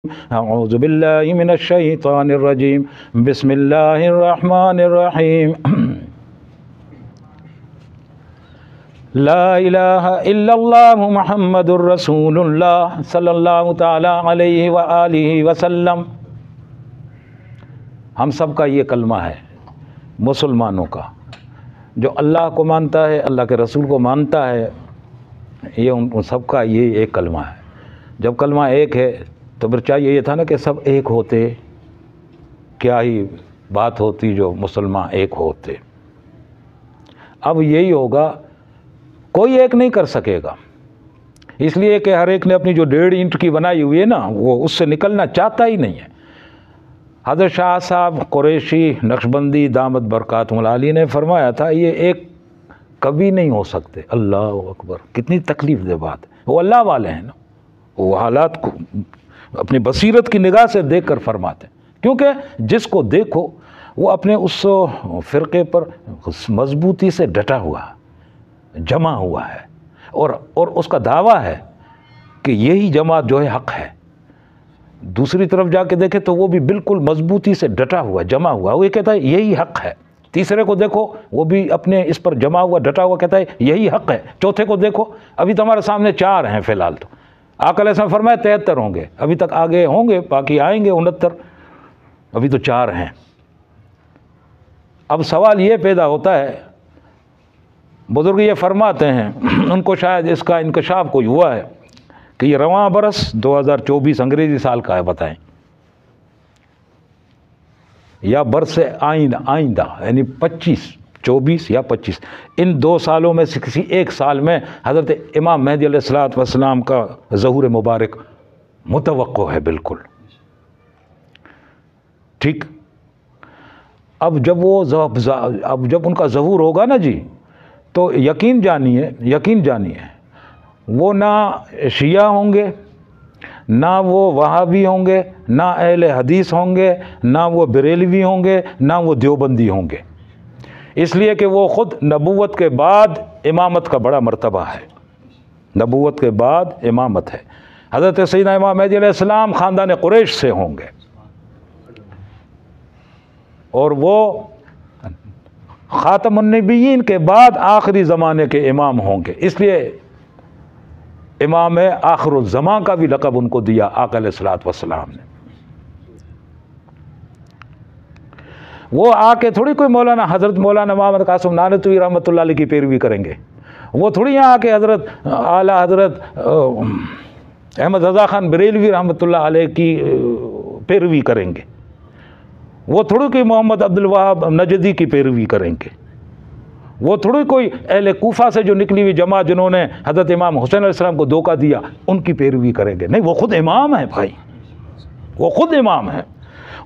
اعوذ باللہ من الشیطان الرجیم بسم اللہ الرحمن الرحیم لا الہ الا اللہ محمد الرسول اللہ صلی اللہ تعالی علیہ وآلہ وسلم۔ ہم سب کا یہ کلمہ ہے، مسلمانوں کا، جو اللہ کو مانتا ہے، اللہ کے رسول کو مانتا ہے، یہ ان سب کا یہ ایک کلمہ ہے۔ جب کلمہ ایک ہے تو پھر چاہیے یہ تھا نا کہ سب ایک ہوتے، کیا ہی بات ہوتی جو مسلمان ایک ہوتے۔ اب یہی ہوگا، کوئی ایک نہیں کر سکے گا، اس لیے کہ ہر ایک نے اپنی جو 1.5 اینٹ کی بنائی ہوئی ہے نا، وہ اس سے نکلنا چاہتا ہی نہیں ہے۔ حضرت شاہ صاحب قریشی نقشبندی دامت برکاتہم العالی نے فرمایا تھا، یہ ایک کبھی نہیں ہو سکتے۔ اللہ اکبر، کتنی تکلیف دہ بات ہے۔ وہ اللہ والے ہیں نا، وہ حالات کو اپنی بصیرت کی نگاہ سے دیکھ کر فرماتے ہیں، کیونکہ جس کو دیکھو وہ اپنے اس فرقے پر مضبوطی سے ڈٹا ہوا، جمع ہوا ہے، اور اس کا دعویٰ ہے کہ یہی جماعت جو ہے حق ہے۔ دوسری طرف جا کے دیکھے تو وہ بھی بالکل مضبوطی سے ڈٹا ہوا، جمع ہوا، وہ یہ کہتا ہے یہی حق ہے۔ تیسرے کو دیکھو، وہ بھی اپنے اس پر جمع ہوا، ڈٹا ہوا، کہتا ہے یہی حق ہے۔ چوتھے کو دیکھو، ابھی تو ہمارے سامنے 4 ہیں فی الحال، تو آقا علیہ السلام فرمایا 73 ہوں گے، ابھی تک آگے ہوں گے، باقی آئیں گے 69، ابھی تو 4 ہیں۔ اب سوال یہ پیدا ہوتا ہے، بزرگ یہ فرماتے ہیں، ان کو شاید اس کا انکشاف کوئی ہوا ہے کہ یہ رواں برس 2024 انگریزی سال کا ہے، بتائیں، یا برس آئندہ یعنی 24 یا 25، ان 2 سالوں میں سے کسی ایک سال میں حضرت امام مہدی علیہ السلام کا ظہور مبارک متوقع ہے بالکل ٹھیک۔ اب جب ان کا ظہور ہوگا نا جی، تو یقین جانیے وہ نہ شیعہ ہوں گے، نہ وہ وہابی ہوں گے، نہ اہل حدیث ہوں گے، نہ وہ بریلوی ہوں گے، نہ وہ دیوبندی ہوں گے، اس لیے کہ وہ خود نبوت کے بعد امامت کا بڑا مرتبہ ہے، نبوت کے بعد امامت ہے۔ حضرت سیدنا امام مہدی علیہ السلام خاندان قریش سے ہوں گے، اور وہ خاتم النبیین کے بعد آخری زمانے کے امام ہوں گے، اس لیے امام آخر الزمان کا بھی لقب ان کو دیا آقا علیہ السلام نے۔ وہ آ کے تھوڑی کوئی حضرت مولانا محمد قاسم نانوتوی رحمۃ اللہ علیہ کی پیروی کریں گے، وہ تھوڑی یہاں آ کے حضرت اعلیٰ حضرت احمد رضا خان بریلوی رحمۃ اللہ علیہ کی پیروی کریں گے، وہ تھوڑی کوئی محمد عبد الوہاب نجدی کی پیروی کریں گے، وہ تھوڑی کوئی اہل کوفہ سے جو نکلی ہوئی جماعت جنہوں نے حضرت امام حسین علیہ السلام کو دھوکہ دیا ان کی پیروی کریں گے۔ نہیں، وہ خود امام ہیں بھائی، وہ خود امام ہیں،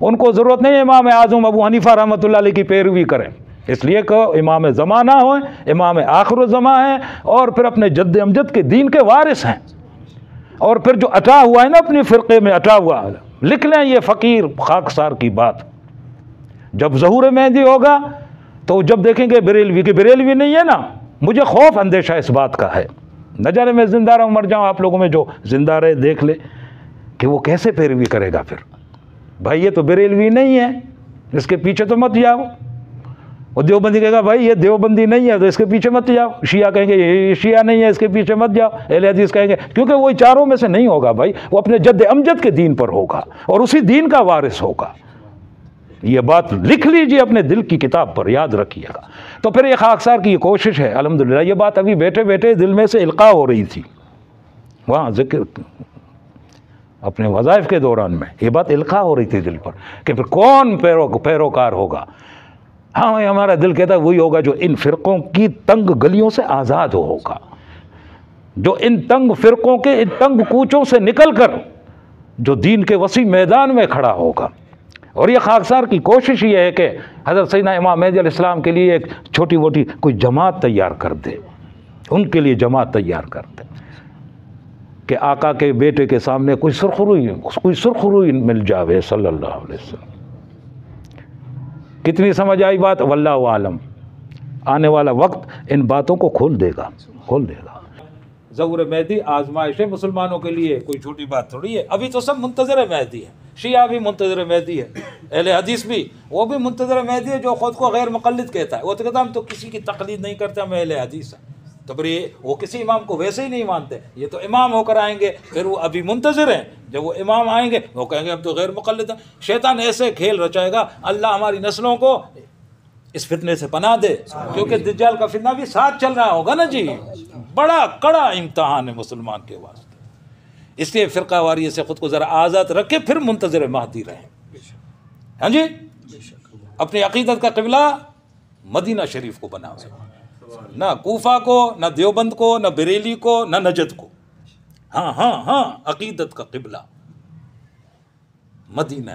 ان کو ضرورت نہیں امام اعظم ابو حنیفہ رحمۃ اللہ علیہ کی پیروی کریں، اس لیے کہ امام زمانہ ہوئے، امام آخر الزمان ہیں، اور پھر اپنے جد امجد کے دین کے وارث ہیں، اور پھر جو اٹا ہوا ہے نا اپنے فرقے میں اٹا ہوا، لکھ لیں یہ فقیر خاکسار کی بات۔ جب ظہور مہدی ہوگا تو جب دیکھیں گے بریلوی کی بریلوی نہیں ہے نا، مجھے خوف اندیشہ اس بات کا ہے، نہ جانے میں زندہ رہوں مر جاؤں، آپ لوگوں میں جو زندہ رہے دیکھ لے کہ وہ کیسے پیروی کرے گا۔ پھر بھائی یہ تو بریلوی نہیں ہے، اس کے پیچھے تو مت جاؤ۔ وہ دیوبندی کہے گا بھائی یہ دیوبندی نہیں ہے تو اس کے پیچھے مت جاؤ، شیعہ کہیں گے یہ شیعہ نہیں ہے اس کے پیچھے مت جاؤ، اہل حدیث کہیں گے، کیونکہ وہ 4 میں سے نہیں ہوگا بھائی، وہ اپنے جد امجد کے دین پر ہوگا اور اسی دین کا وارث ہوگا۔ یہ بات لکھ لیجئے اپنے دل کی کتاب پر، یاد رکھیے گا۔ تو پھر یہ خاکسار کی یہ کوشش ہے، الحمدللہ یہ بات ابھی بیٹھے بیٹھے دل میں سے القاء ہو رہی تھی، وہاں ذکر اپنے وظائف کے دوران میں یہ بات القاء ہو رہی تھی دل پر کہ پھر کون پیروکار ہوگا۔ ہاں ہمارا دل کہتا ہے وہی ہوگا جو ان فرقوں کی تنگ گلیوں سے آزاد ہوگا، جو ان تنگ فرقوں کے ان تنگ کوچوں سے نکل کر جو دین کے وسیع میدان میں کھڑا ہوگا۔ اور یہ خاکسار کی کوشش یہ ہے کہ حضرت سیدنا امام مہدی علیہ السلام کے لیے ایک چھوٹی موٹی کوئی جماعت تیار کر دے، ان کے لیے جماعت تیار کر دے کہ آقا کے بیٹے کے سامنے کوئی سرخروئی مل جاوے صلی اللہ علیہ وسلم۔ کتنی سمجھ آئی بات؟ واللہ عالم، آنے والا وقت ان باتوں کو کھول دے گا۔ ظہور مہدی آزمائش ہے مسلمانوں کے لیے، کوئی چھوٹی بات تھوڑی ہے۔ ابھی تو سب منتظر مہدی ہے، شیعہ بھی منتظر مہدی ہے، اہل حدیث بھی، وہ بھی منتظر مہدی ہے جو خود کو غیر مقلد کہتا ہے، وہ تو کہتا ہے ہم تو کسی کی تقلید نہیں کرتے، ہم اہل حدیث ہیں۔ تو پھر وہ کسی امام کو ویسے ہی نہیں مانتے، یہ تو امام ہو کر آئیں گے، پھر وہ ابھی منتظر ہیں، جب وہ امام آئیں گے وہ کہیں گے اب تو غیر مقلد ہیں۔ شیطان ایسے کھیل رچائے گا، اللہ ہماری نسلوں کو اس فتنے سے پناہ دے، کیونکہ دجال کا فتنہ بھی ساتھ چل رہا ہوگا نا جی، بڑا کڑا امتحان ہے مسلمان کے واسطے۔ اس لیے فرقہ واریت سے خود کو ذرا آزاد رکھے، پھر منتظر مہدی رہیں۔ ہاں جی، اپنی عقیدت کا قبلہ مدینہ شریف کو بناؤ، نہ کوفہ کو، نہ دیوبند کو، نہ بریلی کو، نہ نجد کو۔ ہاں ہاں ہاں، عقیدت کا قبلہ مدینہ،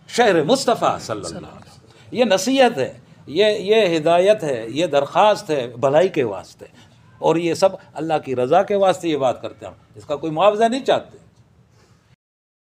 شہر مصطفیٰ صلی اللہ علیہ وسلم۔ یہ نصیحت ہے، یہ ہدایت ہے، یہ درخواست ہے بھلائی کے واسطے، اور یہ سب اللہ کی رضا کے واسطے یہ بات کرتے ہیں، ہم اس کا کوئی معاوضہ نہیں چاہتے۔